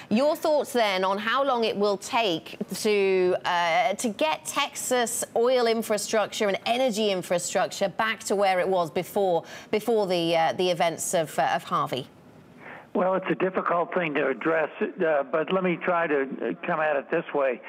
Your thoughts then on how long it will take to get Texas oil infrastructure and energy infrastructure back to where it was before the events of Harvey? Well, it's a difficult thing to address, but let me try to come at it this way.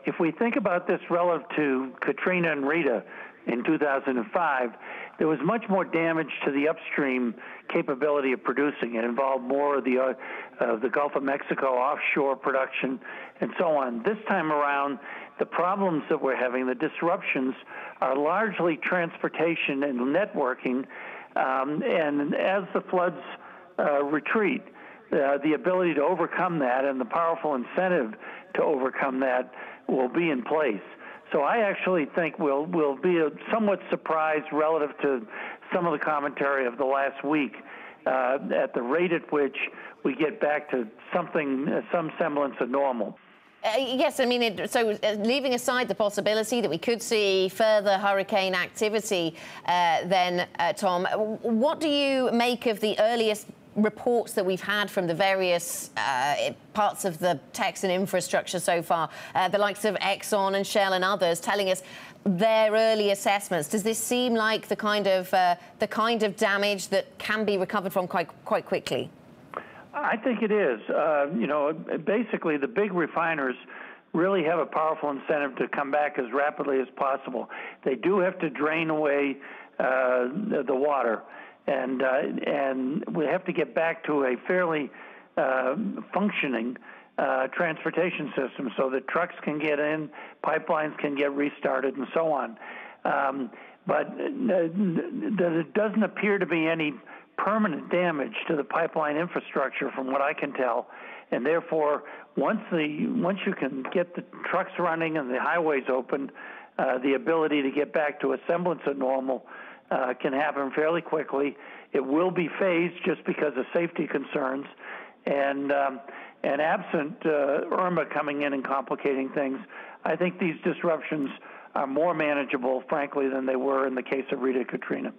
If we think about this relative to Katrina and Rita in 2005, there was much more damage to the upstream capability of producing. It involved more of the Gulf of Mexico offshore production and so on. This time around, the problems that we're having, the disruptions, are largely transportation and networking, and as the floods retreat, the ability to overcome that and the powerful incentive to overcome that will be in place. So I actually think we'll be somewhat surprised relative to some of the commentary of the last week at the rate at which we get back to some semblance of normal. Yes, I mean, leaving aside the possibility that we could see further hurricane activity, then, Tom, what do you make of the earliest reports that we've had from the various parts of the Texan infrastructure so far, the likes of Exxon and Shell and others, telling us their early assessments? Does this seem like the kind of damage that can be recovered from quite quickly? I think it is. Basically, the big refiners really have a powerful incentive to come back as rapidly as possible. They do have to drain away the water, and we have to get back to a fairly functioning transportation system so that trucks can get in, pipelines can get restarted, and so on. But there doesn't appear to be any permanent damage to the pipeline infrastructure from what I can tell, and therefore once you can get the trucks running and the highways open, the ability to get back to a semblance of normal can happen fairly quickly. It will be phased just because of safety concerns, and absent Irma coming in and complicating things, I think these disruptions are more manageable, frankly, than they were in the case of Rita and Katrina.